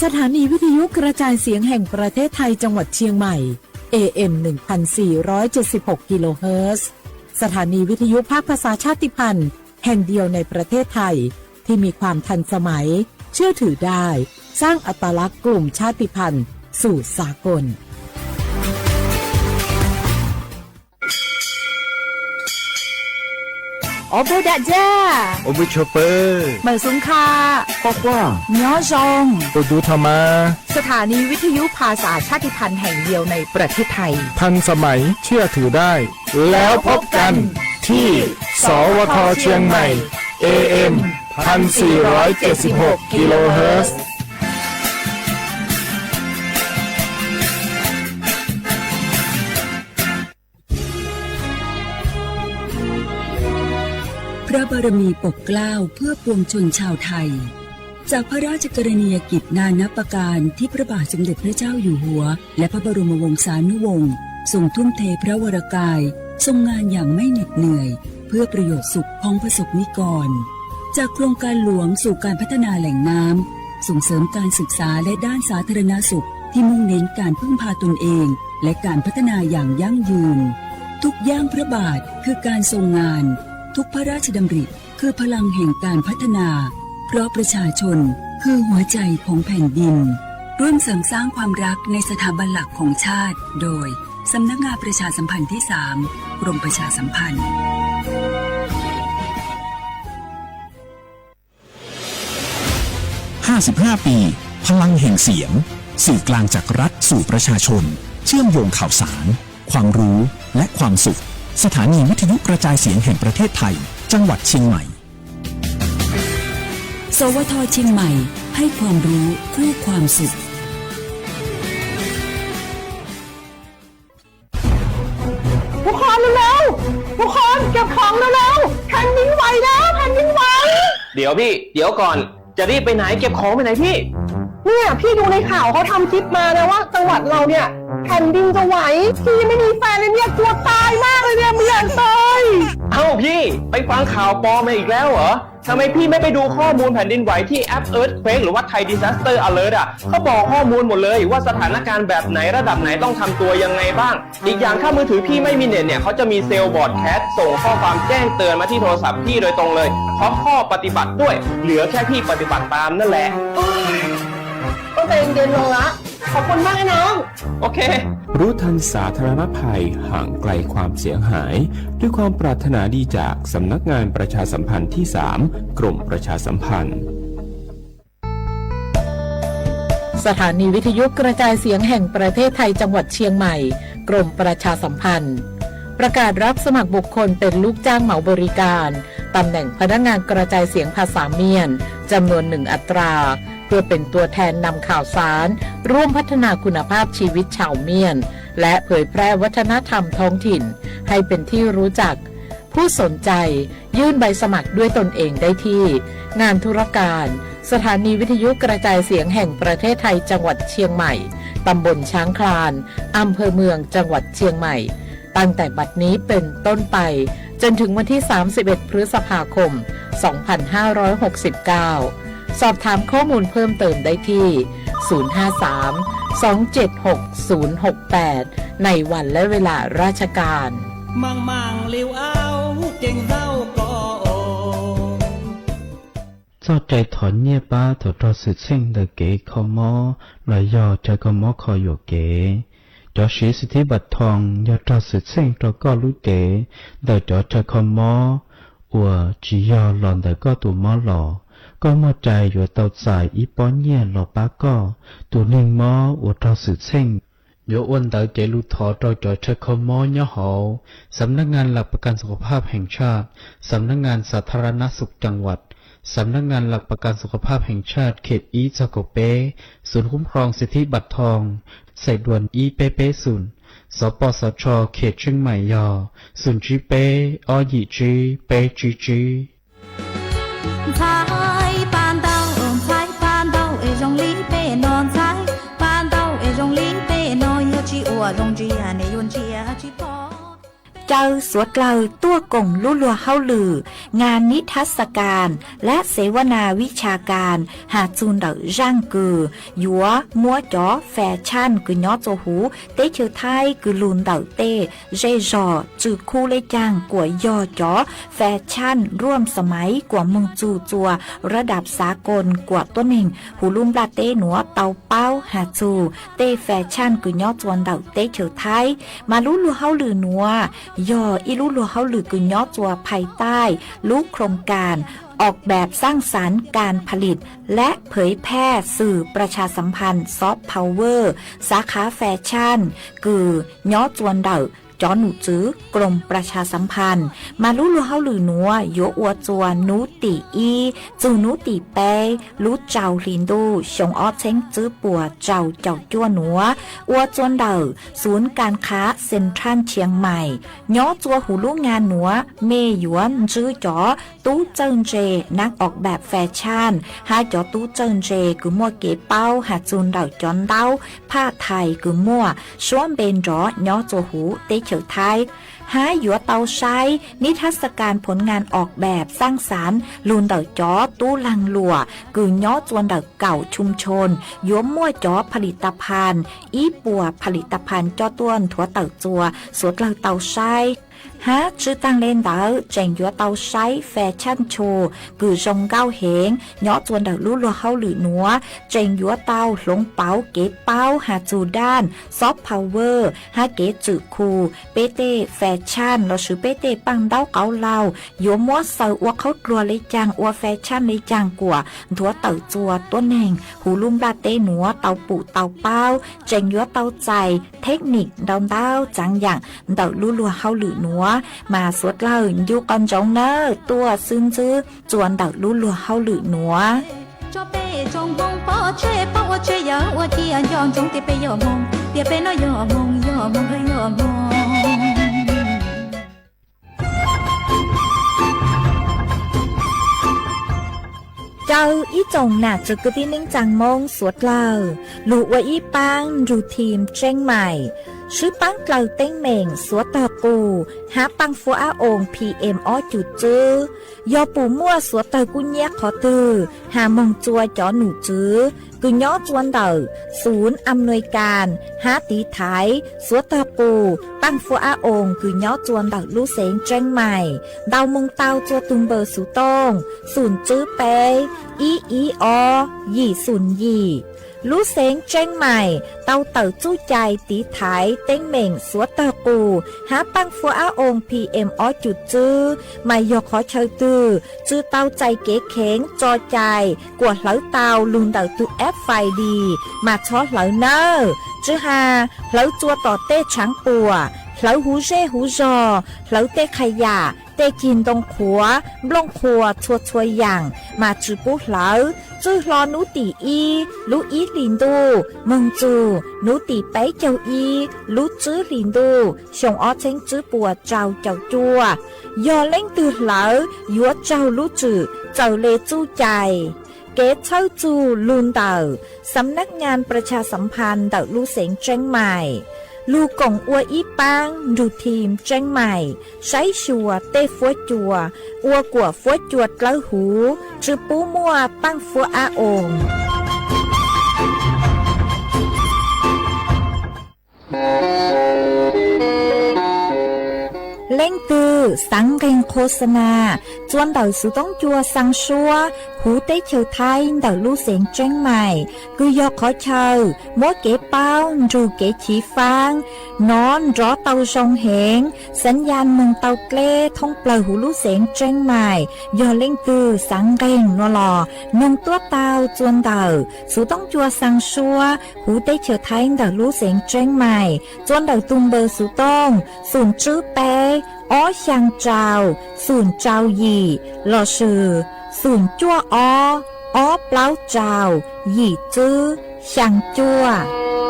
สถานีวิทยุกระจายเสียงแห่งประเทศไทยจังหวัดเชียงใหม่ AM 1476 กิโลเฮิรตซ์สถานีวิทยุภาคภาษาชาติพันธุ์แห่งเดียวในประเทศไทยที่มีความทันสมัยเชื่อถือได้สร้างอัตลักษณ์กลุ่มชาติพันธุ์สู่สากลโอเบดะจ้าโอเบชเปอร์เหมือนสุงคาปอกว่าเนื้อจงโอดูธรรมาสถานีวิทยุภาษาชาติพันธุ์แห่งเดียวในประเทศไทยทันสมัยเชื่อถือได้แล้วพบกันที่สวทเชียงใหม่ AM 1476 กิโลเฮิรตซ์พระบารมีปกเกล้าเพื่อปวงชนชาวไทยจากพระราชกรณียกิจนานับประการที่พระบาทสมเด็จพระเจ้าอยู่หัวและพระบรมวงศานุวงศ์ทรงทุ่มเทพระวรกายทรงงานอย่างไม่เหน็ดเหนื่อยเพื่อประโยชน์สุขของประสบนิกรจากโครงการหลวงสู่การพัฒนาแหล่งน้ำส่งเสริมการศึกษาและด้านสาธารณสุขที่มุ่งเน้นการพึ่งพาตนเองและการพัฒนาอย่างยั่งยืนทุกย่างพระบาทคือการทรงงานทุกพระราชดำริคือพลังแห่งการพัฒนาเพราะประชาชนคือหัวใจของแผ่นดินร่วมเสริมสร้างความรักในสถาบันหลักของชาติโดยสำนักงานประชาสัมพันธ์ที่ 3 กรมประชาสัมพันธ์55 ปีพลังแห่งเสียงสื่อกลางจากรัฐสู่ประชาชนเชื่อมโยงข่าวสารความรู้และความสุขสถานีวิทยุกระจายเสียงแห่งประเทศไทยจังหวัดเชียงใหม่สวทเชียงใหม่ให้ความรู้คู่ความสุขทุกคนเร็วๆทุกคนเก็บของเร็วๆแผ่นดินไหวแล้วแผ่นดินไหวเดี๋ยวพี่เดี๋ยวก่อนจะรีบไปไหนเก็บของไปไหนพี่เนี่ยพี่ดูในข่าวเขาทำคลิปมานะว่าจังหวัดเราเนี่ยแผ่นดินจะไหวพี่ไม่มีแฟนเลยเนี่ยกลัวตายมากเลยเนี่ยไม่อยากตายเอ้าพี่ไปฟังข่าวปลอมมาอีกแล้วเหรอทำไมพี่ไม่ไปดูข้อมูลแผ่นดินไหวที่แอป Earthquake หรือว่า Thai Disaster Alert เขาบอกข้อมูลหมดเลยว่าสถานการณ์แบบไหนระดับไหนต้องทำตัวยังไงบ้างอีกอย่างถ้ามือถือพี่ไม่มีเน็ตเนี่ยเขาจะมีเซลล์บอร์ดแคสส่งข้อความแจ้งเตือนมาที่โทรศัพท์พี่โดยตรงเลยพร้อมข้อปฏิบัติด้วยเหลือแค่พี่ปฏิบัติตามนั่นแหละก็ใจเย็นลงละขอบคุณมากนะน้องโอเครู้ทันสาธารณภัยห่างไกลความเสียหายด้วยความปรารถนาดีจากสำนักงานประชาสัมพันธ์ที่ 3 กรมประชาสัมพันธ์สถานีวิทยุกระจายเสียงแห่งประเทศไทยจังหวัดเชียงใหม่กรมประชาสัมพันธ์ประกาศรับสมัครบุคคลเป็นลูกจ้างเหมาบริการตำแหน่งพนักงานกระจายเสียงภาษาเมียนจำนวน1 อัตราเพื่อเป็นตัวแทนนำข่าวสารร่วมพัฒนาคุณภาพชีวิตชาวเมียนและเผยแพร่วัฒนธรรมท้องถิ่นให้เป็นที่รู้จักผู้สนใจยื่นใบสมัครด้วยตนเองได้ที่งานธุรการสถานีวิทยุกระจายเสียงแห่งประเทศไทยจังหวัดเชียงใหม่ตำบลช้างคลานอำเภอเมืองจังหวัดเชียงใหม่ตั้งแต่บัดนี้เป็นต้นไปจนถึงวันที่31 พฤษภาคม 2569สอบถามข้อมูลเพิ่มเติมได้ที่ 053-276-068 ในวันและเวลาราชการมังเลี้ยวเอาเก่งเจ้าก็เจ้าใจถอนเนี่ยป้าถอดสุดเส้นเดเก๋ขมอลอยยอใจก็มอคอยอยู่เก๋จอชีสิทธิบัตรทองยอดสุดเส้นเราก็รู้เก๋เดจอใจขมออัวจียอหลอนแต่ก็ตัวมอหล่อก็มอใจอยู่เตาสายอีป้อนเนี่ยหล่อป้าก็ตัวหนึ่งมออัวเราสุดเส้นโยอ้วนเต๋อเจลูทอเราจอเชคมอยะหอสำนักงานหลักประกันสุขภาพแห่งชาติสำนักงานสาธารณสุขจังหวัดสำนักงานหลักประกันสุขภาพแห่งชาติเขตอีสโกเปศูนย์คุ้มครองสิทธิบัตรทองใส่ด่วนอีเปเปศูนย์สปสชเขตเชียงใหม่ยอศูนย์จีเปอยีจีเปจีจี เจ้าสวดเลาตัวกงลุ่ลัวเฮาลืองานนิทรรศการและเสวนาวิชาการหาจูนเดอร่างกือหยัวมัวจ๋อแฟชั่นกือย้อโจหูเตเชอไทยกือลุนเดอเตเรจอจือคู่เลยจางกว่ายอจ๋อแฟชั่นร่วมสมัยกว่าเมืองจูจัวระดับสากลกว่าต้นเองหูลุ่มลาเตหนัวเตาเป้าหาจูเตแฟชั่นกือย้อจวนเดอเตเชอไทยมาลุลัวเฮาลือหนัวยออีลุลัวเฮาลือกือย้อจัวภายใต้ลูกโครงการออกแบบสร้างสรรค์การผลิตและเผยแพร่สื่อประชาสัมพันธ์ซอฟต์พาวเวอร์สาขาแฟชั่นกือย้อจวนเดอจอหนูจื้อกรมประชาสัมพันธ์มาลุลัวเฮาลือหนัวโยอัวจวนนูตีอีจูนูตีเปรู้เจ้าลินดูชงออเช้งจื้อปัวเจ้าจั่วหนัวอัวจวนเดอศูนย์การค้าเซ็นทรัลเชียงใหม่ย้อจัวหูลูกงานหนัวเมหยวนจื้อจ๋อตู้เจิ้งเจนักออกแบบแฟชั่นหาจ๋อตู้เจิ้งเจคือมัวเก๋เป้าหาจูนเดาจอนเต้าผ้าไทยคือมัวช้วนเบนจ๋อย้อจัวหูเตเฉยไทยหาหยัวเตาใช้นิทรรศการผลงานออกแบบสร้างสรรค์ลูนเดาจ๋อตู้ลังหลัวกือย้อจวนเดาเก่าชุมชนยัวมั่วจ๋อผลิตภัณฑ์อีปัวผลิตภัณฑ์จ้อต้วนถั่วเต่าจัวสวดเราเตาใช้ฮะชื่อตั้งเล่นเดาเจงยัวเตาใช้แฟชั่นโชว์กือจงเก้าเหงย้อจวนเดาลู่ลัวเฮาหรือหนัวเจงยัวเตาหลงเป๋าเก๋เป้าหาจูด้านซอฟต์พาวเวอร์ฮาเก๋จือคูเปเต้แฟชั่นเราชื่อเปเต้ปังเต้าเกาเหลายัวมัวเซออัวเขากลัวเลยจังอัวแฟชั่นเลยจังกว่าถั่วเต่าจัวต้นแหงหูลุ่มลาเต้หนัวเตาปูเตาเป้าเจงยัวเตาใจเทคนิคดาวเต้าจังอย่างเดาลู่ลัวเฮาหรือหนัวมาสวดเล่าอยู่กันจงเนอตัวซึ้งจื้อจวนเดาลู่ลัวเฮาหรือหนัว做杯中风，帮我吹，帮我吹呀！我天阳中的杯有梦，别杯那有梦有梦和有梦。เจ้าอีจงน่ะจะกึ่งนิ่งจังมงสวดเล่าลูกว่าอีปังรูทีมเจ้งใหม่ชื่อปังเกลาเต้งเหม่งสวดตาปูหาปังฟัวอาองพีเอ็มอ้อจุดจื้อยอปูมั่วสวดตากุญแยกขอตือหามงจัวจอหนูจื้อกุญย้อจวนเดอศูนย์อำนวยการหาตีไถสวดตาปูปังฟัวอาองกุญย้อจวนเดอลูเสงเจ้งใหม่ดาวมงเตาจัวตุงเบอร์สุตงศูนย์จื้อเปอีอยี่ศูนย์ยี่ลูเสงเจ้งใหม่เตาเต่าจู้ใจตีไถเต้งเหม่งสวดตาปูหาปังฟัวอาองพีเอ็มอ้อจุดจื้อไม่ยอขอเชยตือจื้อเตาใจเก๋เข็งจอใจกวดเหลาเตาลุนเตาตุแอฟไฟดีมาช้อเหลาเนอจื้อหาเหลาจัวต่อเต้ช้างปัวเหลาหูเร่หูจอเหลาเต้ขยะเต้กินตรงขัวบลงขัวชัวอย่างมาจื้อปุ๊เหลาจื้อรอนูตีอีลูอีลินดูเมืองจูนูตีไปเจ้าอีลูจื้อลินดูชงอ้อเช้งจื้อปัวเจ้าจัวยอเล่งตือเหลายัวเจ้าลูจื้อเจ้าเลจู้ใจเกตเช่าจูลุนเต่าสำนักงานประชาสัมพันธ์เต่าลูเสงเจ้งใหม่ลูกงอัวอีปังดูทีมเจ้งใหม่ใช้ชัวเต้ฟัวจัวอัวกัวฟัวจวดเล้าหูจือปูมัวปังฟัวอาองเล่งตือสังเรงโฆษณาจวนเต่าสุต้องจัวสังชัวหูเต้เฉยไทยเต่าลูเสียงเจ้งใหม่คือยอกขอเชยมัวเก๋เป้าจูเก๋ฉีฟางนอนรอเต่าชงเหงสัญญาณมึงเต่าเกล้ท่องเปล่าหูลูเสียงเจ้งใหม่ยอเล่งตือสังเรงนัวหล่อนงตัวเต่าจวนเต่าสุต้องจัวสังชัวหูเต้เฉยไทยเต่าลูเสียงเจ้งใหม่จวนเต่าตุงเบอร์สุต้องศูนย์จื้อเปอ้อช่างเจ้าศูนย์เจ้าหยี่หล่อชื่อศูนย์จั่วอ้อเปล่าเจ้าหยี่จื้อช่างจั่ว เ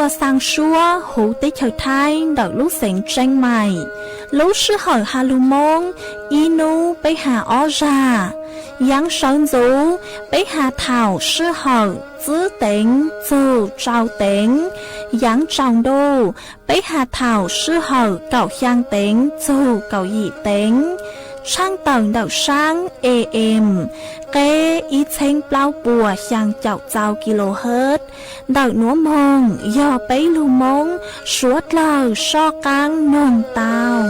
chua sang xua hữu tích thời thái đợi lúc sinh tranh mày lúc sư hỏi hà lù mông inu bấy hà ó ra yang sơn dũ bấy hà thảo sư hỏi giữ tính dù trao tính yang trọng đô bấy hà thảo sư hỏi cậu khang tính dù cậu dị tính sang tầng đầu sáng AM kế ít thanh bao bùa sang chậu trao kHz đầu núa mông do bấy lưu mông suốt lời so căng nông tàu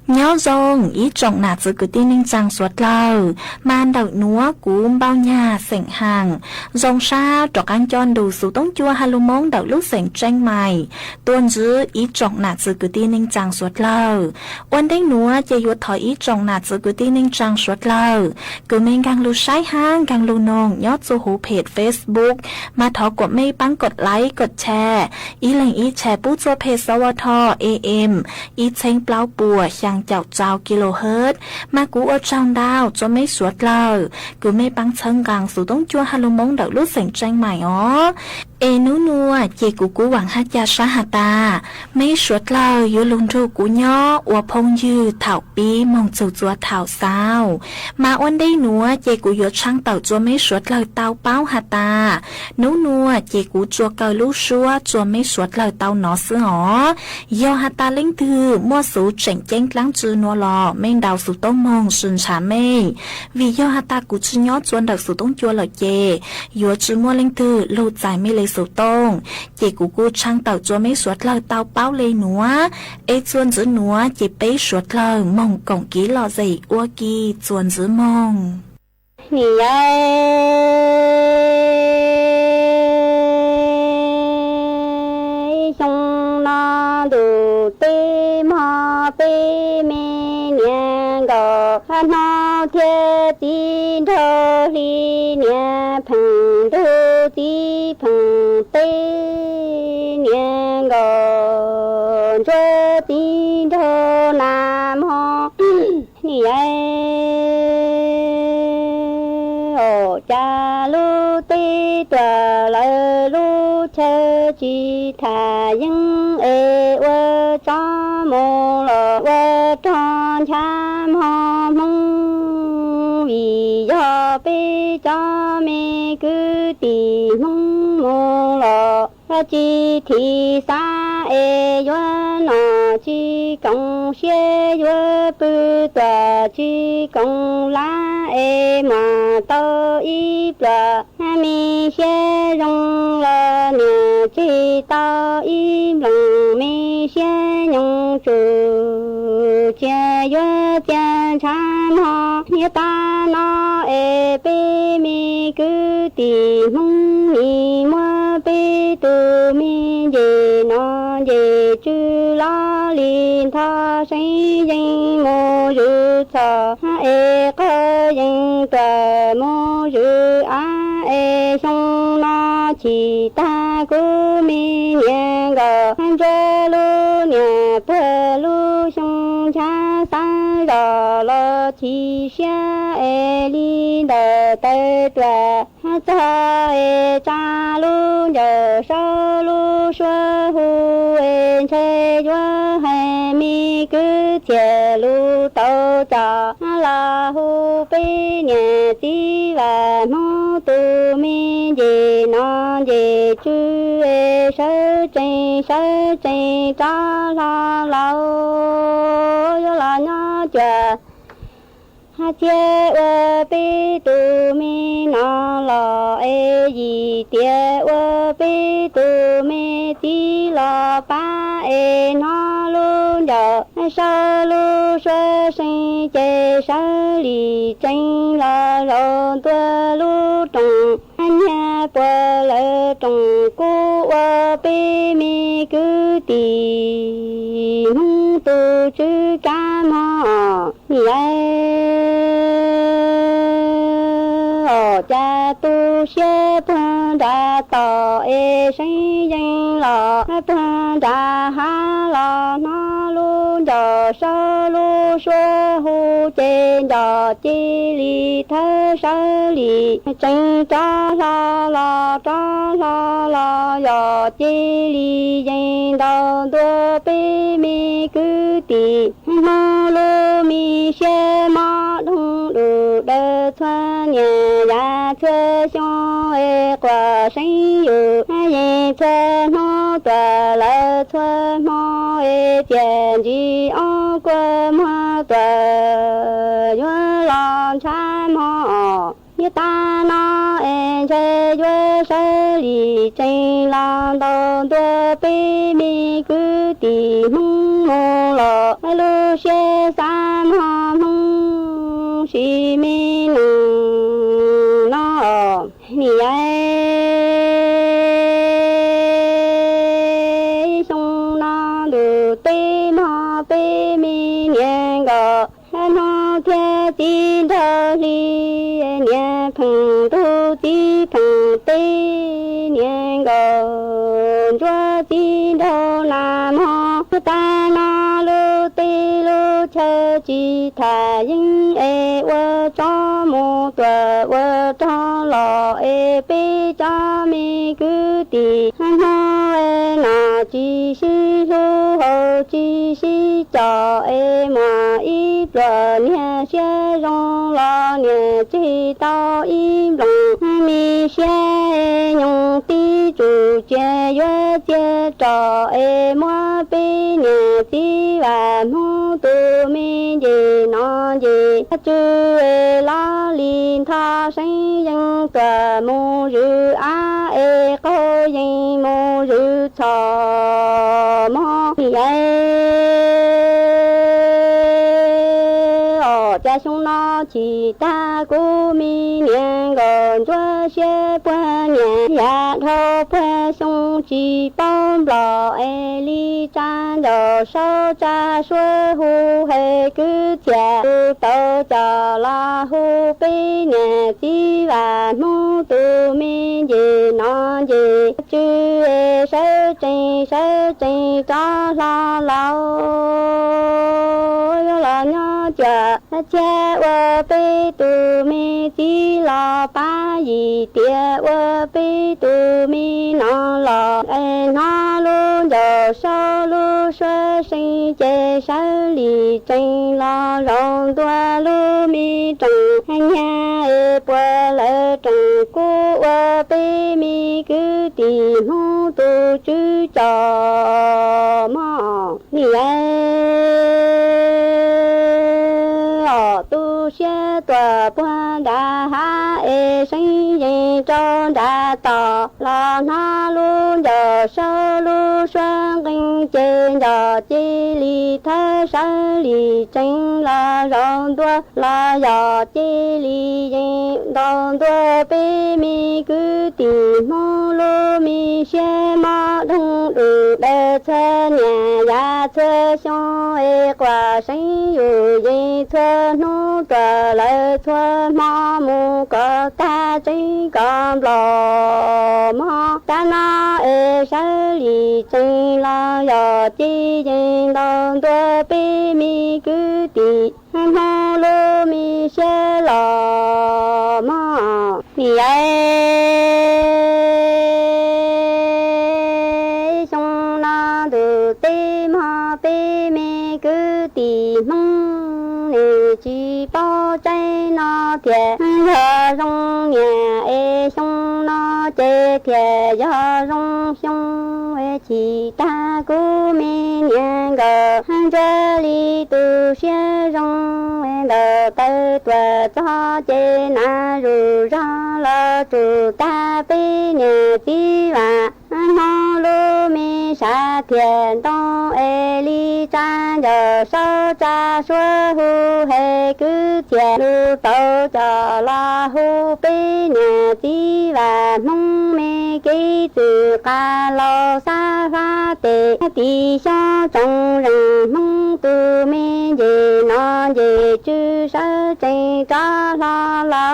nhớ dòng ý trọng nạt sự cứ tin ninh rằng suốt lời man đậu núa cúm bao nhà sảnh hàng dòng xa trọc ăn chọn đủ số tống chua hà lô mông đậu lúc sảnh tranh mày tuôn giữ ý trọng nạt sự cứ tin ninh rằng suốt lời ôn đánh núa chạy yuột thỏi ý trọng nạt sự cứ tin ninh rằng suốt lời cứ mình càng lưu sái hang càng lưu nông nhớ số hữu page Facebook mà thọ của mê bắnกดไลค์กดแชร์ý lệnh ýแชร์ปุ๊บตัวเพจสวท AM ýเช้งเปล่าปัวยังเจ้าเจ้ากิโลเฮิรตซ์มากูเอาช่างดาวจะไม่สวดเลยกูไม่ปังเชิงกลางสู่ต้องจัวฮาลุมงเดาลุเสียงใจใหม่อ๋อเอนูนัวเจกูหวังฮัจยาสหัตาไม่สวดเลยอยู่ลุงทูกูย่ออวพงยืเถ่าปีมองจู่จัวเถ่าสาวมาอ้วนได้นัวเจกูยศช่างเต่าจัวไม่สวดเลยเต่าเป้าฮัตานูนัวเจกูจัวเกยลูชัวจัวไม่สวดเลยเต่าหนอซื้ออ๋อยอฮัตาเล่งถือมั่วสูเจ๋งเจ้งกลางจือนัวลอเม่งดาวสู่ต้มมองสุนชาเม่vì doฮัตากูชื่อยอจวนเดาสู่ต้องจัวเลยเจยัวจือมั่วเล่งถือลูใจไม่เลยสู่ต้งเจกูช่างเต่าจัวไม่สวดเลยเต่าเป้าเลยหนัวเอจวนจือหนัวเจเป้สวดเลยมองกงกีหล่อใจอ้วกีจวนจือมองนี่ไงชงนาดูเตมาเปเมเนียงก็ฮันนาเทียจีนทอลีเนียพังดูจีพังเตเนียงก็เจจีนทอนามฮอนี่ไงจาลูตีตัวลาลูเชจีทายังเอวะจอมลอวะทอนชามหอมงวิยอปิจอมิกุติมงมลอจีทีสาเอยวนอจีกงเสียปุตตะจีกงลาเอมาโตอีปลามีเสียรงละเนียจีโตอีหลงมีเสียยงจูเจียเจียชามหอเนียตาโนเอเปมีกุติมงมีมัวเปตูมีเจนอเจจูลาลินทาสิยิงโมยุชาเอก็ยิงตัวโมยุอาเอชงนาชิตากุมิเนียงก็ฮันเจลูเนียเปลูชงชาสาดอลชิเชเอลิเดเตตัวฮัจเอจาลูเจโซลูชัวหูเอนเชยัวให้มีกุเจลูโตจาลาหูปีเนติวะโมตุมิเจนอเจจูเอเชเจจาลาลายลานาจาฮัจเจวะปิตุมินาลาเอยิเตวะปิตุมิติลาปาเอนาลุญะชาลุชะสิเจชะลิจิงลาลอตัวลุตงอัญญาปะเลตงกุวะปิมิกุติมุตุจุกามะนี่ไงจาตุเชพันดา cha tỏ sinh dân lọ phương trà ha lọ nó luôn giờ sơ lu xuôi hu trên giờ chi li thơ sơ li chân cha la la cha la la giờ chi li dân đầu tua bi mi cứ tì nó lu mi xe ma đông đủ đơ thoa nhà ya thuê cho quả sinh yu ye thuê nó tòa lơ thuê nó tiền gì ông quê ma tòa yo lòng cha mò như ta nó chơi yo sơ li trên lòng đầu tua bi mi cứ tì mông mô lọ lu xe sam hòm hông xì mi nung nó ni ai sông nó du tê ma bê mi niên gò nó theo tin thơ li niên phẳng tu ti phẳng tê niên gò chúa tin thơ nam ho ta nó lu tê lu chơ chi thà những vợ cho một tuần vợ cho lọ bê cho mi cứ tì han ho na chi si lu ho chi si cho mà ít rồi nha xe rong lo nha chi tao im lòng mi xe nhung ti chủ che yo che cho mua bê nhà ti và mu tu mi gì nó gì chú la linh tha sinh dân tòa mu rư a có dân mu rư cho mo cha chúng nó chỉ ta cố mi niệm gần chúa xe qua nhà ya thâu qua sông chỉ bom lò li chan giờ sau cha xuôi hu hệ cứ cha tàu cha la hu bê nhà chi và mu tu mi gì nó gì chứ sơ trình cho la lao là nhớ cha cha vợ bê tu mi chi lo ba gì tia vợ bê tu mi nó lo nó luôn giờ sau lu sơ sinh chế sơ lì tranh lo rong tua lu mi trồng nhà bờ lỡ trồng cô vợ bê mi cứ tìm hu tu chữ cho mò ni tu xe tòa quan đà ha sinh gì cho đà tỏ là nó luôn giờ sau lu xoan kinh trên giờ chi li thơ sơ li tranh là rong tua là giờ chi li rong tua bê mi cứ tìm mô lu mi xe ma đông đủ đê thơ nhà ya thơ xong quả sinh yu gì thơ nu tờ lệ thơ ma mu cờ ta chính cầm lò ma ta na sơ li chính là giờ chi chính đông tua bê mi cứ tì ma lu mi xe lò ma ni sông na du tê ma bê mi cứ tì mong ni chi bao trái nó thiệt giờ rong nhà sông nó chê thiệt giờ rong sông chỉ ta cố mi nhà gờ giờ li tu xe rong đờ tơ tua cho chê na ru ra la tu ta bê nhà chi và nó lu mi sa thiền đông li cha giờ sao cha xuôi hu hệ cứ thiền lu tàu cho la hu bê nhà chi và nông mi ký từ ca lo sa pha tê tì sa trong rừng nông tu mi gì nó gì chứ sa trình cha la la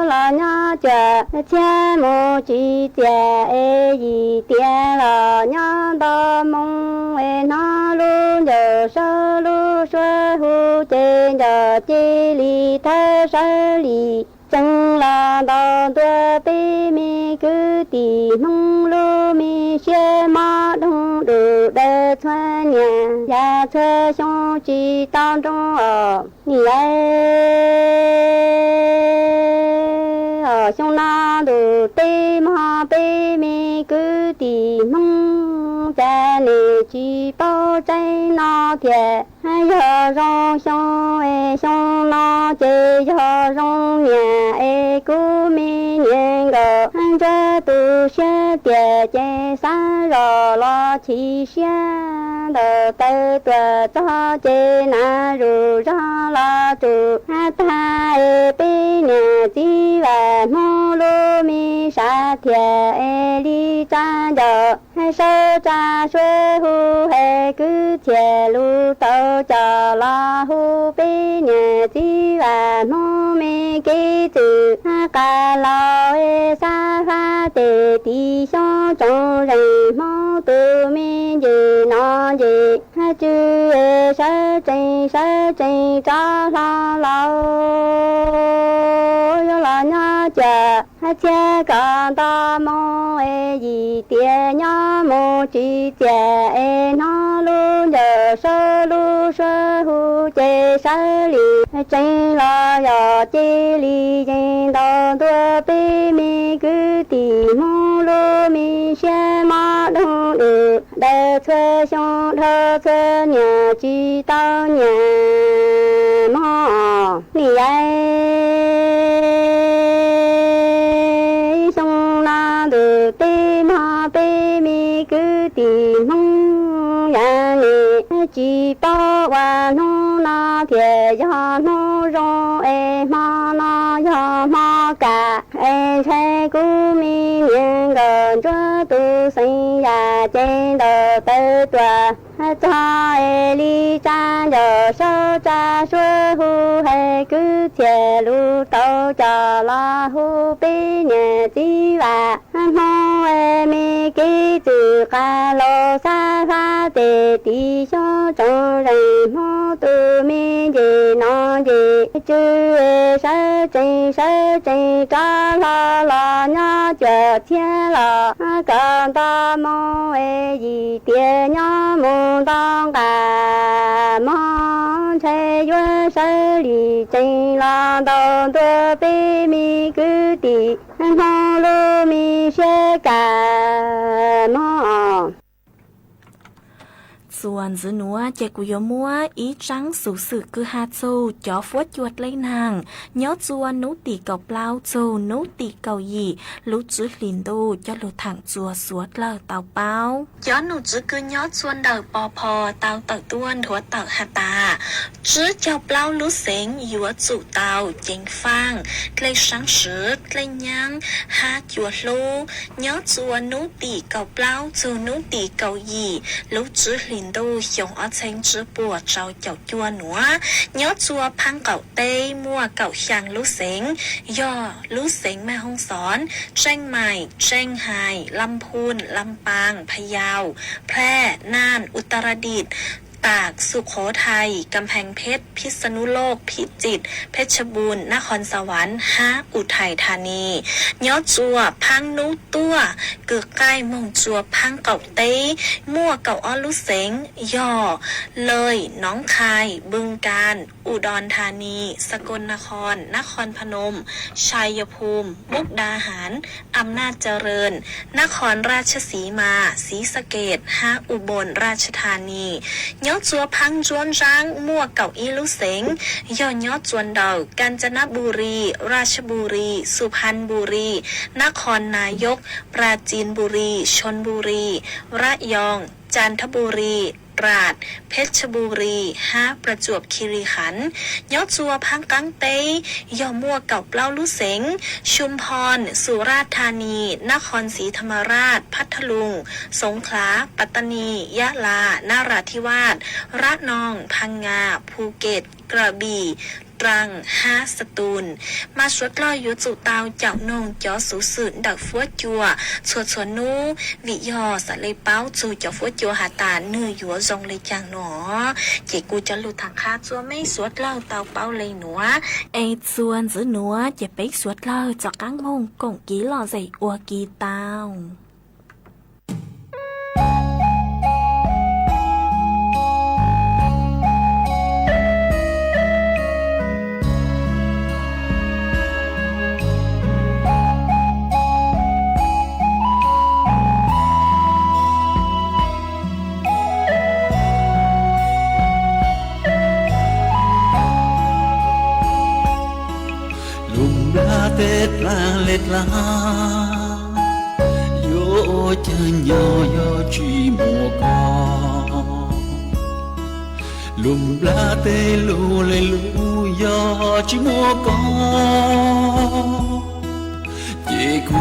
là nhá chợ cha mô chỉ tia gì tia là nhớ đó mong nó luôn giờ sơ lu xuôi hu trên giờ chi li thơ sơ li chẳng là đó tua bi mi cứ tì mong lu mi xe ma đông đủ để thuê nhà nhà thuê xong chỉ tao trong ở nhà ở trong na đủ tê ma bi mi cứ tì mong cha nè chỉ bao trái nó thiệt hai giờ rong xong nó chơi giờ rong nhà cú mi nhện gờ hai giờ tu xe tiệt chơi xa rồi lo chỉ xe đờ tê tuệ cho chơi na ru ra la tu hai ta bi nhà chỉ về mô lô mi sa thiệt đi cha giờ hai sơ cha xuê hu hay cứ thiệt lu tao cho la hu bi nhà chỉ về mô mi kí từ cả lao sa pha tề tí so trong rừng mô tu mi gì nó gì hai chữ sơ trình cho la lao yo là nhá chả hai cha cả ta mô gì tiền nhá mô chỉ tiền nó luôn giờ sơ lu sơ hu chê sơ li trình la giờ chê li trình đào tua bi mi cứ tì mô lô mi xe ma đông được để thuê xong thơ thuê nhà chi tao nhà mò nì ai xong la được tê ma bi mi cứ tì mong nhà nì chi bao qua nó na thiệt cho nó rong ma nó cho ma cả thế cú mi nhận gần cho tu sinh ra trên đời tê tòa cho li cha giờ sơ cha xuôi hu hay cứ thiệt lu tao cho la hu bi nhà chi và mô mi kí từ ca lô sa pha tề tí cho trong rừng mô tu mi gì nó gì chữ sơ trình cho la nhá chờ thiên la cả ta mô gì tiền nhá mô đông cả mô thế yo sơ li trình la đầu tua bi mi cứ tì mô lô mi xe cả môส่วนซื้อนัวเจกุยมัวอีจังสู่สึกคือฮาโซจอฟวดจวดเลยนางย้อจวนนุตีเก่าเปล่าโจนุตีเก่าหยี่ลุจื้อลินดูจอลุถังจัวสวดเลอเต่าเป้าย้อนหนูจื้อคือย้อจวนเดอปอพอเต่าเต่าต้วนหัวเต่าฮาตาจื้อเจ้าเปล่าลุเสงยัวจู่เต่าเจงฟังเลยสังสือเลยยังฮาจัวลูย้อจวนนุตีเก่าเปล่าโจนุตีเก่าหยี่ลุจื้อลินดูยงอเชงจื้อปัวเจ้าเจ้าจัวหนัวย้อจัวพังเก่าเต้มัวเก่าช่างลุเสงย่อลุเสงแม่ห้องสอนเชียงใหม่เชียงไฮ้ลำพูนลำปางพะเยาแพร่น่านอุตรดิตถ์ตากสุโขทัยกำแพงเพชรพิษณุโลกพิจิตรเพชรบูรณ์นครสวรรค์อุทัยธานีย้อจัวพังนูตัวเกือกใกล้มงจัวพังเก่าเต้มั่วเก่าอ้อลุเสงย่อเลยหนองคายบึงกาฬอุดรธานีสกลนครนครพนมชัยภูมิมุกดาหารอำนาจเจริญนครราชสีมาศรีสะเกษอุบลราชธานีย้อจัวพังจวนร้างมั่วเก่าอีลุเสงย่อย้อจวนเดากาญจนบุรีราชบุรีสุพรรณบุรีนครนายกปราจีนบุรีชลบุรีระยองจันทบุรีตราดเพชรบุรีประจวบคีรีขันธ์ย้อจัวพังกังเต้ย่อมั่วเก่าเปล่าลุเสงชุมพรสุราษฎร์ธานีนครศรีธรรมราชพัทลุงสงขลาปัตตานียะลานราธิวาสระนองพังงาภูเก็ตกระบี่ ตรังห้าสตูลมาสวดลอยอยู่จู่เตาเจ้านงจอสูสืนดักฟัวจัวสวดสวนนูวิยอสะเลยเป้าจู่จอฟัวจัวหาตาเนื้อหยัวจงเลยจังหนอเจกูจะหลุดทางคาจัวไม่สวดเล่าเตาเป้าเลยหนัวไอส่วนgiữ nữaจะไปสวดเล่าจากกังมงกงกีหล่อใส่อัวกีเตาtết là lết la yo chân yo chỉ mùa co lùm la tê lu lê lu yo chỉ mùa co chỉ cu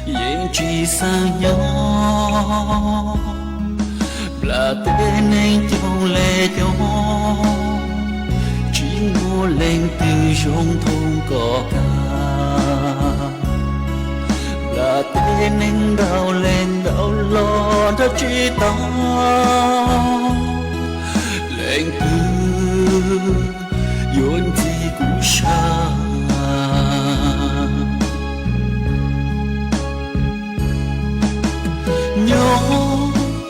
yên chỉ sang nhau la tê nên châu lê châu mùa lên từ trong thôn cỏ ca là tên nên đào lên đào lo đã chỉ ta lên từ yun gì cũng xa nhớ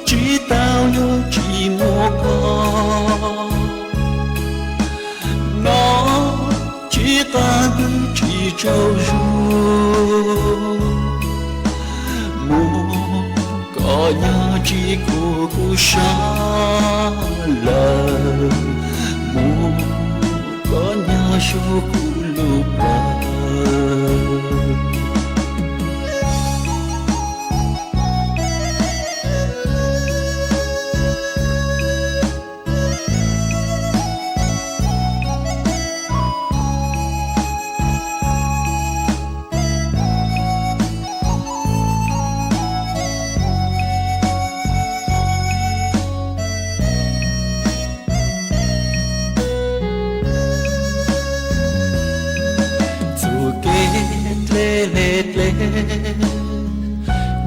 chỉ tao nhớ chỉ mua con nó chỉ ta chỉ trâu ru mua có nhớ chỉ cô xa lời mua có nhớ số cô lúc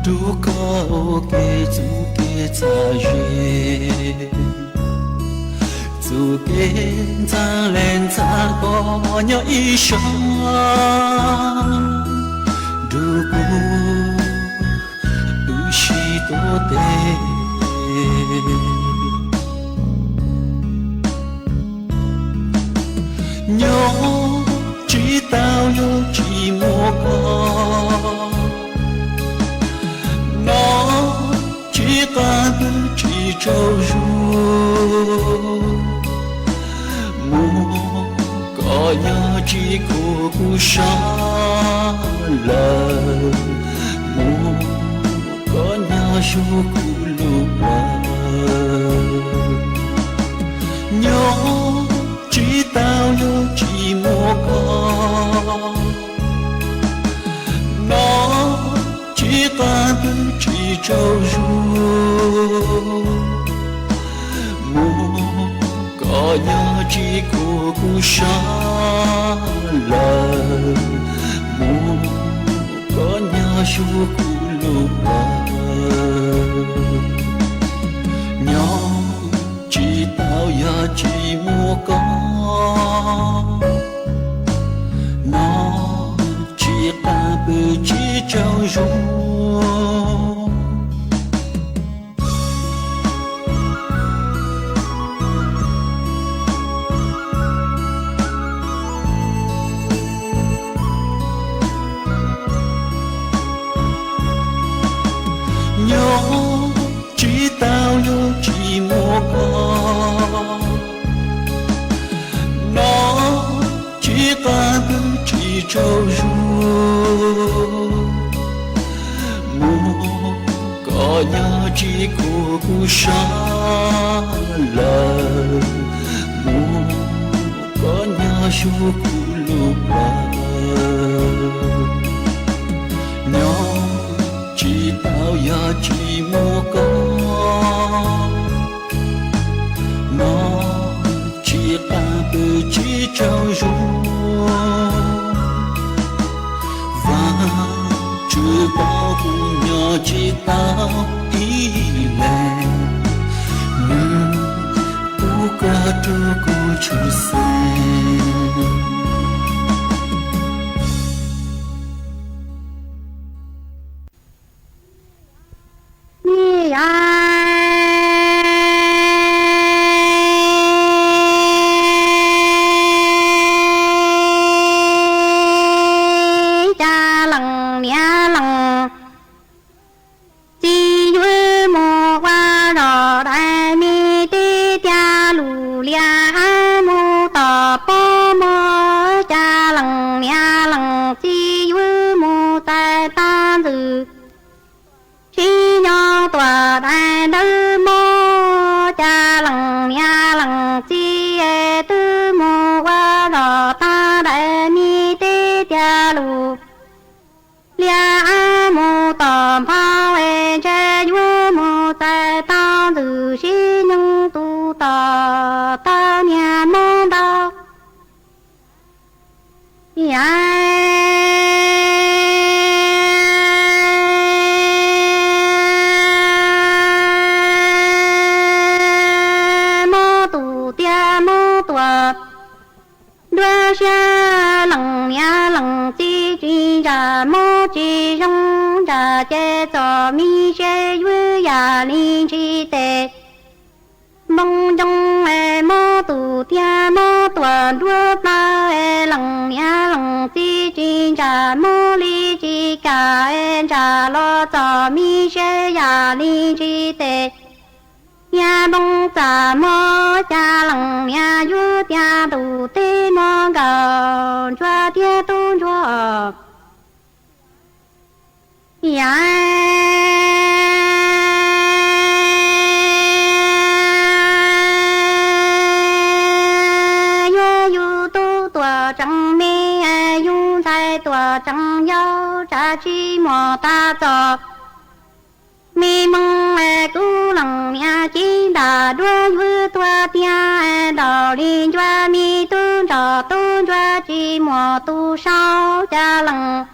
du có kê du kê cha duyên du kê cha lên cha có nhớ ý sáng du cu du shi tô tê nhớ chỉ tao nhớ chỉ mua con nó chỉ ta chỉ trâu ru mua có nhớ chỉ cô xa lời mua có nhớ số cô lúc nhớ chỉ tao nhớ chỉ mua con nó chỉ ta chỉ trâu ru mua có nhớ chỉ cô xa lời mua có nhớ số cô lúc nhớ chỉ tao ya chỉ mua con nó chỉ ta bự chỉ trâu ru nhớ chỉ tao nhớ chỉ mua con nó chỉ ta chỉ trâu ru mua có nhớ chỉ cô xa lời mua có nhớ số cô lúc nhớ chỉ tao ya chỉ mua con nó chỉ ta bự tao ý lệ mưa u ca tu cu chu se ni cha lằng nia lằng chi yu mo qua rò đại mi ti tia lu lia mu tò po mo cha lằng nia lằng chi yu mo tai ta dự chi nho tòa đại nữ mô cha lằng nia lằng chi e tư mô qua rò ta đại mi ti tia lu lia mô tòm phao e che yu mô tai tao từ chi nhân tu tò ta nhà mô đau mô tu tia mô tòa đua xa lằng nia lằng chi chi ra mô chi rong ra che cho mi che yu ya li chi tê mong trong e mô tu tia mô tòa đua ba e lằng nia lằng chi chi ra mô li chi ca e ra lo cho mi che ya li chi tê nhà đông trả mô cha lằng nhà yu tia tu tê mô gạo choa tia tu choa nhà yu yu tu tua trăng mi yu sai tua trăng yao cha chi mô ta cho mi mong tu lằng nhà chi đà đua vư tua tia đào li choa mi tu trò tu choa chi mùa tu sao cha lằng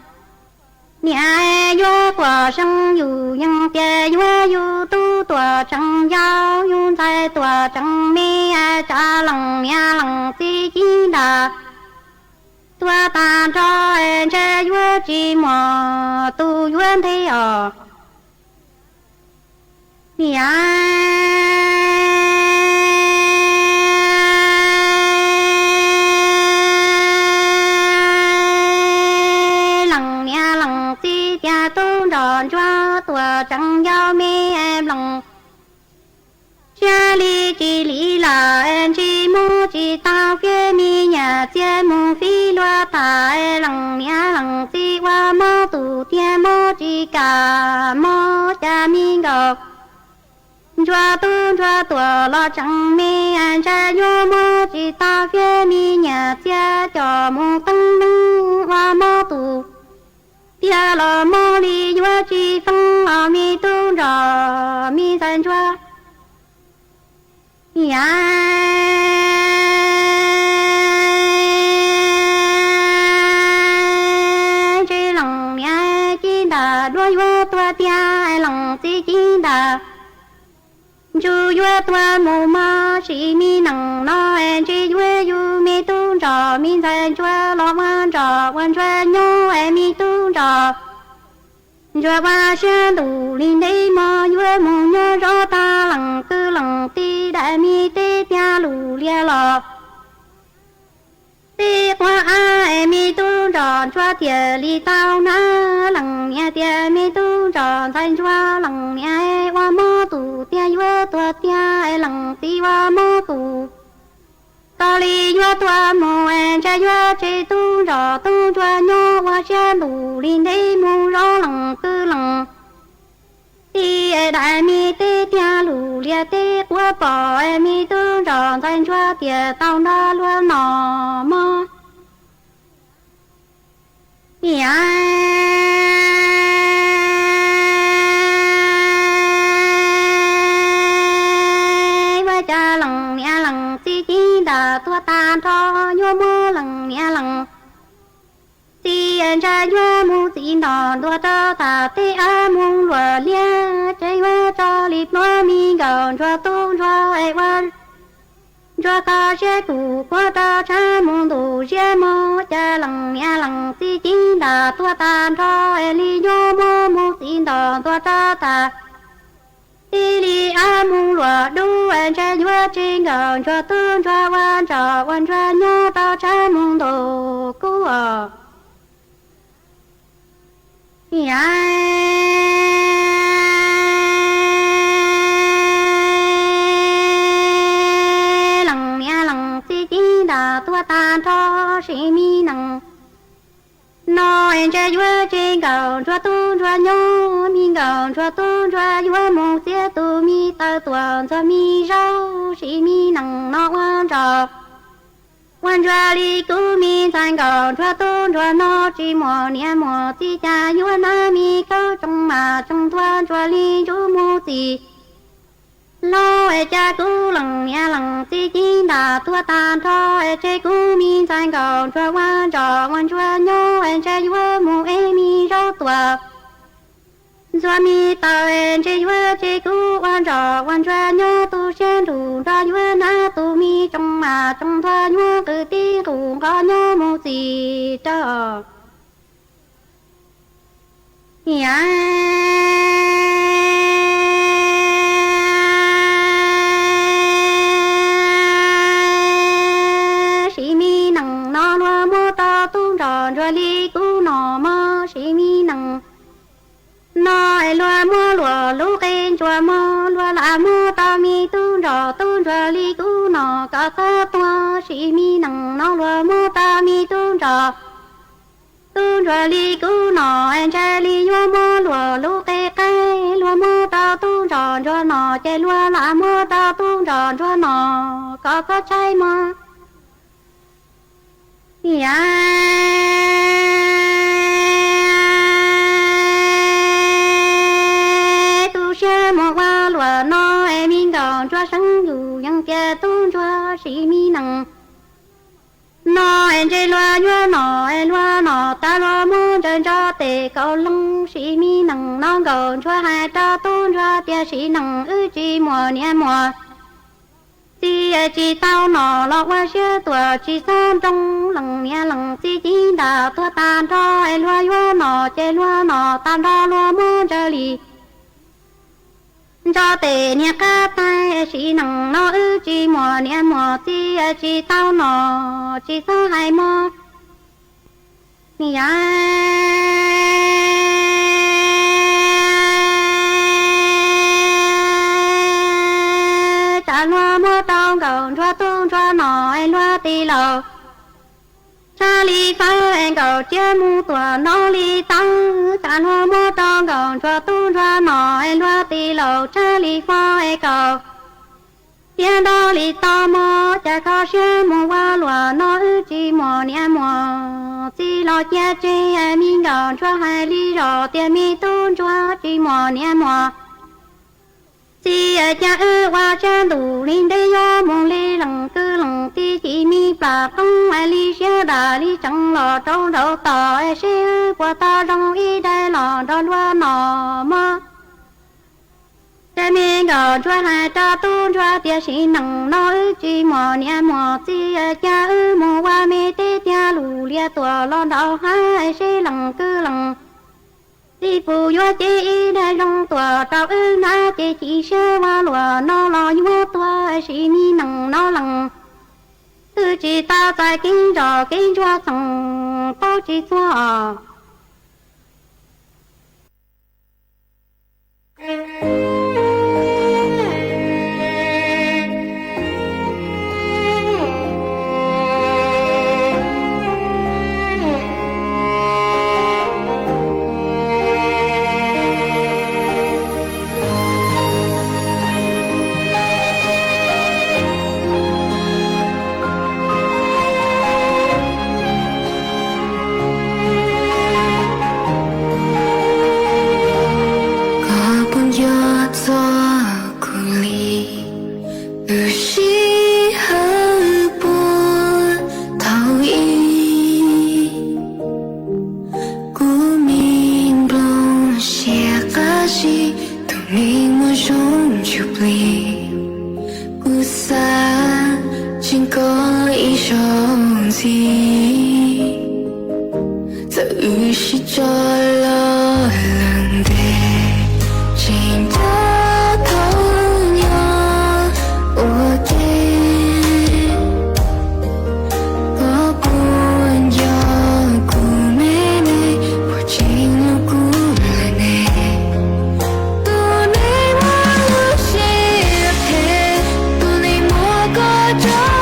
nhà vô quả sông yu yang tia yu tu tua trăng giao yu sai tua trăng mi cha lằng nhà lằng chi chi đà tua ta cho che yu chi mùa tu yuan thế ở nhà lằng nhà lằng chi tia tu tròn choa tua trăng giao mi em lằng cha li chi li là em chi mu chi tao kia mi nhà chia mu phi loa ta lằng nhà lằng chi qua mô tu tia mô chi cả mô cha mi ngọc choa tu choa tua lo trăng mi an cha yo mô chi ta phía mi nhà chia cho mô tăng nâng hoa mô tu tia lo mô li yo chi phong a mi tu ra mi san choa ya chi lằng ya chi đà đua yo tua tia lằng chi chi đà chu yue tua mô ma chi mi nằng no en chi yue yu mi tu trò mi san chua lo man trò quan chua nhu e mi tu trò chua ba shen tu lin đi mò yue mô nhớ rõ ta lằng tư lằng ti đại mi tê tia lù lia lò tê qua a e mi tu trò chua tia li tao na lằng nha tia mi tu trò san chua lằng nha e qua mô tu tia yue tua tia e lằng ti qua mô tu ta li yue tua mô en cha yue chi tu trò tu chua nhô qua shen tu lin đi mô rõ lằng tư lằng ti e đại mi tê tia lù lia tê qua bỏ e mi tu trò san chua tia tao na luôn nọ mô ya cha lằng nha lằng chi chi đà tua ta cho vô mơ lằng nha lằng ti an cha yua mu ti non tua ta ta te a mung lua lia chạy qua cho lip noa mi gòn cho tung cho ai quan cho ta sẽ cụ qua ta cha mung tu sẽ mò cha lăng nhà lăng ti chính đà tua ta cho ai li yo mò mu ti non tua ta ta ti li a mung lua du an cha yua trên gòn cho tung cho quan cho nhớ ta cha mung tu cú à lăng mía lăng xí chí đà tua ta cho sĩ mi nằng nó em cha vua trên cầu cho tu cho nhớ mi cầu cho tu cho vua một xe tu mi ta tuần cho mi rau sĩ mi nằng nó quan trò quan cho li cứu mi thành cầu cho tu cho nó chỉ mò nia mò ti cha vua na mi câu trong mà trong thoa cho li chú mô ti lo e cha cứu lằng nia lằng ti chi đà tua ta cho e che cứu mi thành cầu cho quan cho nhớ e cha vua mò e mi rau tua do mi ta e che vua che cứu quan cho nhớ tu sen tu ra vua na tu mi trong mà trong thoa nhớ cứ ti tu có nhớ mô ti cho sĩ mi nằng nó loa mô ta tu tròn cho li cứu nó mơ sĩ mi nằng nó ai loa mô lùa lũ kênh cho mơ loa là mô ta mi tu trò li cứu nó cả ta tua sĩ mi nằng nó loa mô ta mi tu trò li cứu nó anh cha li loa mô lùa lũ kê cây loa mô ta tu tròn cho nó chạy loa là mô ta tu tròn cho nó có trái mơ tu sẽ một qua lùa nó em in còn cho sáng dù yang kia tu cho sĩ mi nằng nó em chơi loa nhua nó em loa nó ta loa mô chân cho tề cầu lông sĩ mi nằng nó còn cho hai ta tu cho tia sĩ nằng ư chi mùa nia mùa chỉ tao nó lo qua xe tuổi chỉ san trong lằng nia lằng chỉ đà tua tan cho em loa nhua nó chơi loa nó tan ra loa mô chơi li cho tề nia cá tai sĩ nằng nó ư chi mùa nia mùa chỉ tao nó chỉ sao hai mô cha loa mô tao cầu cho tu cho nó em loa tì lầu cha li phá em cầu chia mu tua nó li tăng cha loa mô tao cầu cho tu cho nó em loa tì lầu cha li phá em cầu tiền đó li tao mô cha khó xe mu qua lùa nó ư chi mò nia mò chỉ lo chia chê em mi cầu cho hai li rõ tiền mi tu cho chi mò nia mò chỉ cha ư qua cha đủ linh đây do mong li lằng cư lằng ti chỉ mi bà không ai li xe đà li chẳng lò trong đầu tỏ ai xe qua ta trong y đây lò đón qua nọ mơ cha mi gò cho hai ta tu cho tia sĩ nằng nó ư chi mò nia mò chỉ cha ư mò qua mi tê cha lù lia tua lo đầu hai xe lằng cư lằng đi phụ yo chế y đã trong tòa trao ư na chế chỉ xe qua lùa nó lo yo tòa sĩ mi nằng nó lằng tư chỉ ta tại kinh cho thằng bao chỉ cho gì tự chỉ cho lo lần để chính ta thấu nhau ok có buồn gió của mẹ này của chính nó cũng là này tôi này muốn lúc sẽ thế tôi này muốn có cho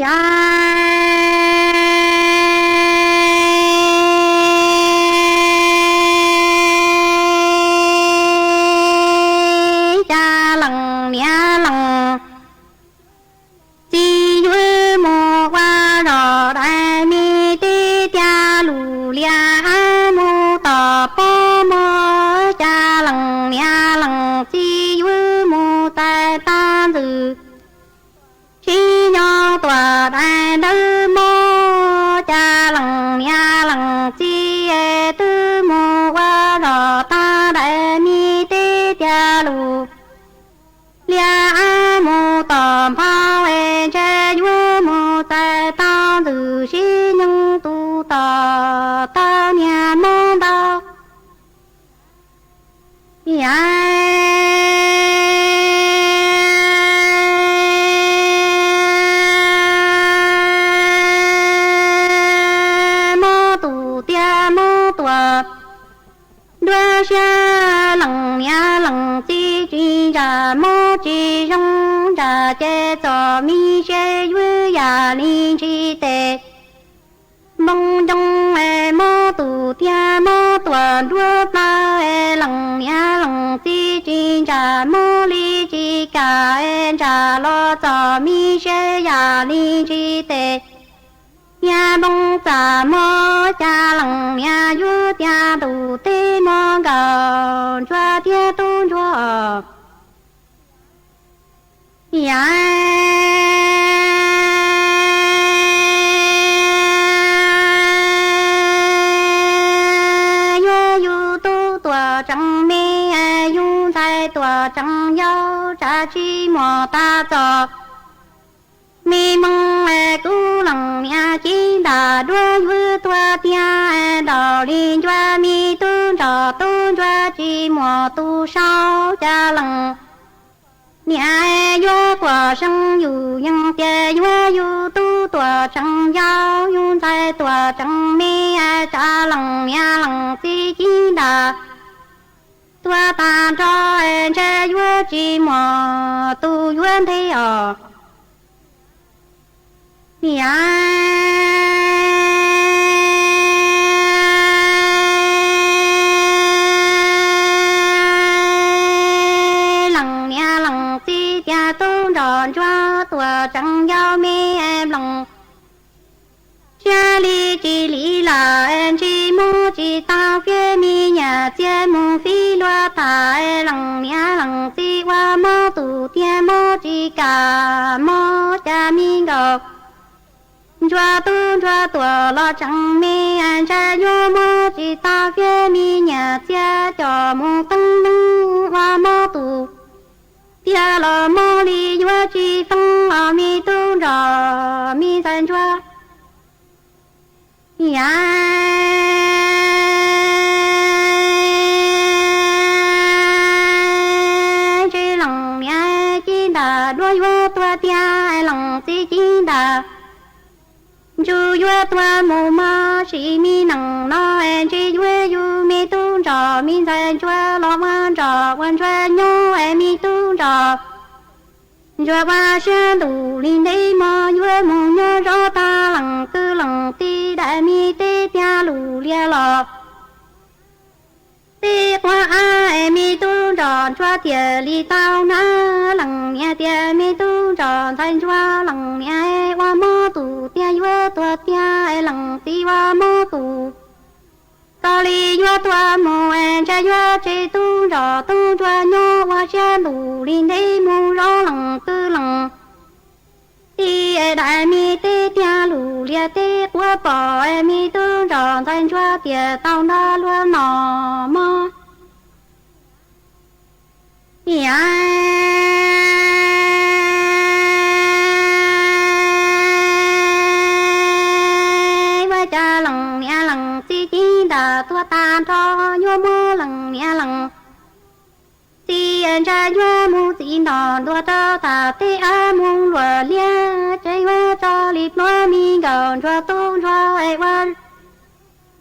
cha lằng mía lằng chi yu mô qua rò đại mi ti tia lù lia mô tò bô mô cha lằng mía lằng chi yu mô tai ta dự chi nhau tòa đại đư mô cha lằng mía lằng chi tư mô qua rò ta đại mi ti tia lù lia mô tòm phao che yu mô tai tao từ si nhân tu tò tao nhà mô tao mô tu tia mô tòa đua xa lằng nhà lằng chi chi ra mô chi rong ra che cho mi che yu ya li chi tê mong trong mô tu tia mô tòa đua ba lằng nhà lằng chi chi ra mô li chi ca ra lo cho mi che ya li chi tê nhà bông trà mô cha lằng nhà yu tia tu tê mô gạo choa tia tu choa ya yu tu tua trăng mê yu tai tua trăng yao cha chi mô ta cho mi mong cu lằng mía chi đà đua vư tua tia đào li choa mi tu choa chi mùa tu sao cha lằng mía yo quả sông yu yang tia yu tu tua trăng yao yu tai tua trăng mi cha lằng mía lằng chi chi đà tua ta cho che yu chi mùa tu yuan thế ở lằng nha lằng chi tia tu tròn choa tua trăng giao mi em lằng cha li chi li là em chi mu chi ta phía mi nhà chia mu phi loa thả lằng nha lằng chi qua mô tu tia mô chi cả mô cha mi ngọc choa tu choa tua lo trăng mi an cha yo mô chi ta phía mi nhà chia cho mô tăng nâng hoa mô tu tia lo mô li yo chi phong ở mi tu rò mi san choa ya chi lằng mía chi đà đua yo tua tia lằng chi chi đà chu yu tua mô ma si mi nằng no en chi yu mi tu trò mi san chua lo quan chua nhu mi tu trò chua ba sen tu linh đế mô yu mô nhớ rõ ta lằng cư lằng ti đại mi tê tia lù lia lò tê qua mi tu trò chua tia li tao na lằng mía tia mi tu trò san chua lằng mía qua mô tu tia yu tua tia lằng ti qua mô tu ta li yu tua mô cha yu che tu chua nhô qua cha tu linh đế mô rõ lằng cư lằng ti đại mi tê tia lù lia tê qua bỏ mi tu trò san chua tia tao na luôn nọ mô cha lằng mía lằng chi chi đà tua ta cho yo mô lằng mía lằng chi cha yo mô chi đò tua ta ta tê mô lùa lia chơi yo cho lịp loa mi gạo cho tu cho quan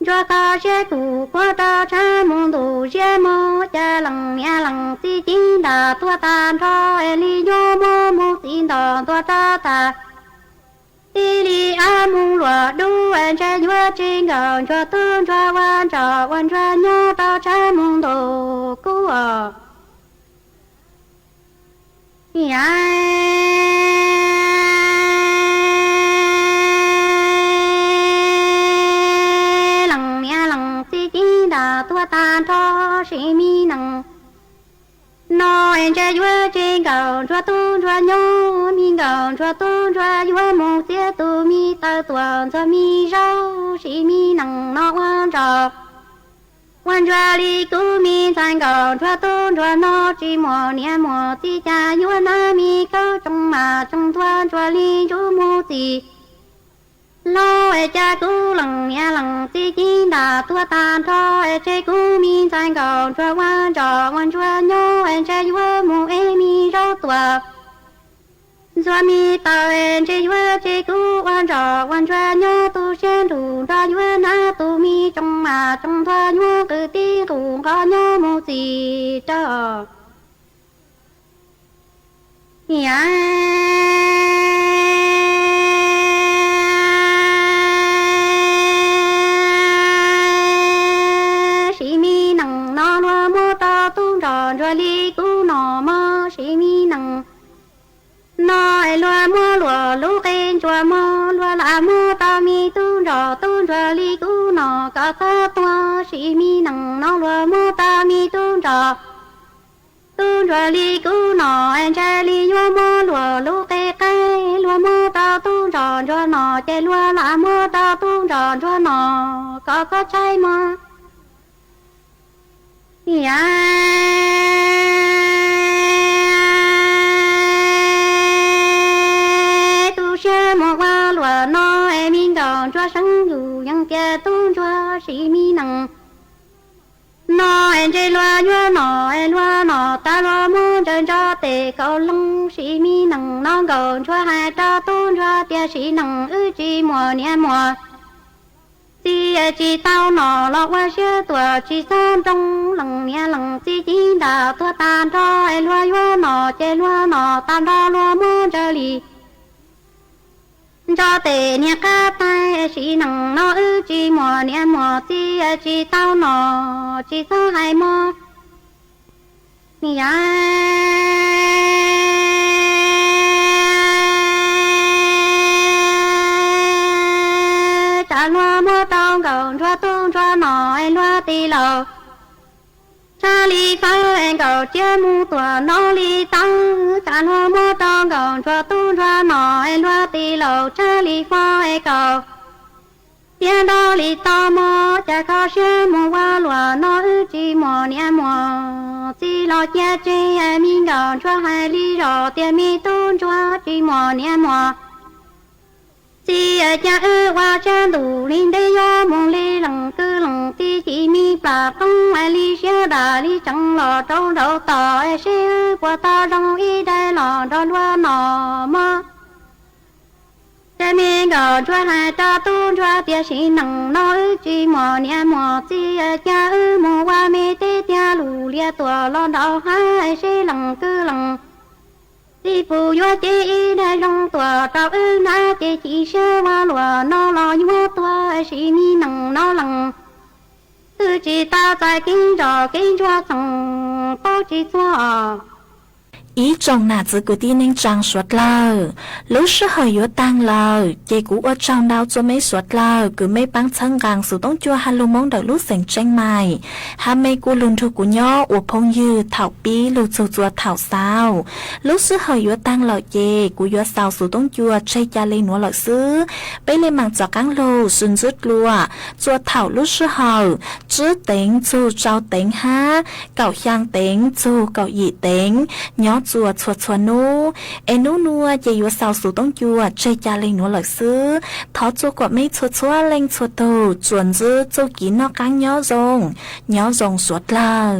cho ta sẽ tu qua ta cha mong tu sẽ mô cha lằng mía lằng chi chi đà tua ta cho li yo mô mô chi đò tua ta ta đi đi a mung lúa đu anh cha nhua trên gòn cho tương cho quan cho quan cho nhớ tao cha mung đồ cú à lằng nha lằng chi chi đã tua tan cho sĩ mi nằng nó anh cha nhua trên gòn cho tương cho nhớ mi gòn cho tương cho nhua mong xía tu mi tao tuần cho mi rau sĩ mi nằng nó quan cho quan cho li cứu mi thành cầu cho tôn cho nó chỉ mò nia mò ti cha nhua na mi câu trong mà trong thoa cho li chú mô ti lo e cha cứu lằng nia lằng ti chi đã tua tan cho e che cứu mi thành cầu cho quan cho nhô e cha nhua mô e mi rau tua do mi tao en che nhua che cứu quan cho nhô tu sen đủ ra nhua na tu mi trong mà trong thoa nhua cứ ti đủ có nhô mô gì cho sĩ mi nằng nó loa mô ta tung tròn rồi li cứu nó mơ sĩ mi nằng nói loa mô lúa lú kênh chua mô loa là mô ta mi tung trò li cứu nó cả ta tua sĩ mi nằng nó loa mô ta mi tung trò li cứu nó anh cha li nhua mô lúa lú kê cây loa mô ta tung trò cho nó chê loa là mô ta tung trò cho nó có trái mô tu sơ một qua lúa nó em min gòn cho sáng dù yang kia tu cho sĩ mi nằng nó em chơi loa nhua nó ta loa mô chân cho tề cầu lăng sĩ mi nằng nó gòn cho hai ta tu cho tia sĩ nằng ư chi mùa nia mùa chỉ tao nó lo qua xe tuổi chỉ san trong lằng nia lằng chỉ đã tua tan cho em loa nhua nó chơi loa nó tan ra loa mô chơi li cho tề nia cá tay chỉ nằng nó ư chỉ mùa nia mùa chỉ tao nó chỉ sao hai mùa cha loa mùa tao gòn cho tung cho nó em loa tì lầu cha li phá em cầu chia mu tua nó li tăng cha loa mùa tao gòn cho tung cho nó em loa tì lầu cha li phá em cầu tiền đó li tao mò cha khó xe mu qua lúa nó chỉ mò nia mò chỉ lo chia chia em min gòn cho hai li rồi tiền mi tung cho chỉ mò nia mò chỉ cha qua cha đủ linh đây do mong li lằng cứ lằng ti chỉ mi bà không ai li xe đà li chẳng lò trâu đầu tò ai xe qua ta trong y đây lò đón qua nọ mơ cha mi gò cho hai ta tu cho tia sĩ nằng nói chỉ mò nia mò chỉ cha mò qua mi tê tia lù lia tua lo đầu hai xe lằng cứ lằng đi phụ yo chỉ đại long tua tao na chỉ xe qua lúa nó lo yo tua sĩ mi nằng nó lằng tự chỉ ta tại kinh cho thằng bao chỉ cho ý trong nà giữ của tin nên trang suốt lờ lúc sẽ hơi yếu tăng lờ chị cũ ở trong đau cho mấy suốt lờ cứ mấy băng chân gang sự tông chua hà lô mong đợi lúc sành tranh mày hà mấy cô luôn thu của nhỏ của phong dư thảo bí lưu chua chua thảo sao lúc sẽ hơi yếu tăng lờ chị của yếu sao sự tông chua chơi cha lên nó lợ xứ bây lên mảng cho căng lô xuân rút lùa chua thảo lúc sẽ hơi chứ tính chu trao tính ha cậu香tính chu cậu dị tính nhỏ chùa chùa nô em nô nua chỉ yếu sao số tông chùa chơi cha lên nó lợi xứ thọ chùa của mấy chùa lên chùa tù chuẩn dư chùa kín nó căng nhỏ rồng suốt là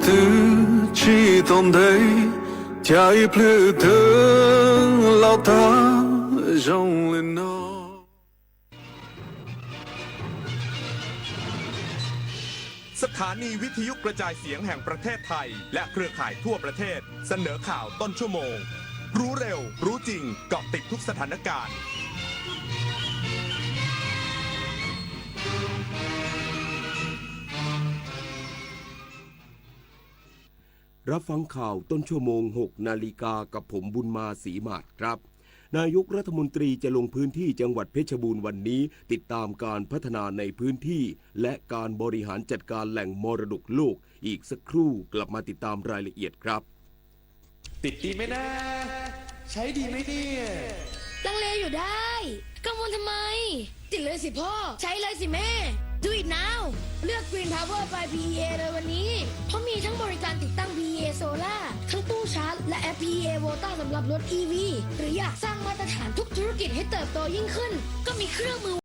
từ chỉ tồn đây chạy plư từ lao ta rong lên nó สถานีวิทยุกระจายเสียงแห่งประเทศไทยและเครือข่ายทั่วประเทศเสนอข่าวต้นชั่วโมงรู้เร็วรู้จริงเกาะติดทุกสถานการณ์รับฟังข่าวต้นชั่วโมง 6 นาฬิกากับผมบุญมาศรีมาศครับนายกรัฐมนตรีจะลงพื้นที่จังหวัดเพชรบูรณ์วันนี้ติดตามการพัฒนาในพื้นที่และการบริหารจัดการแหล่งมรดกโลกอีกสักครู่กลับมาติดตามรายละเอียดครับติดดีไหมนะใช้ดีไหมเนี่ยลังเลอยู่ได้กังวลทำไมติดเลยสิพ่อใช้เลยสิแม่ Do it now เลือก Green Power by PEA เลยวันนี้เพราะมีทั้งบริการติดตั้ง PEA Solar ทั้งตู้ชาร์จและแอป PEA Volta สำหรับรถ EV หรืออยากสร้างมาตรฐานทุกธุรกิจให้เติบโตยิ่งขึ้นก็มีเครื่องมือ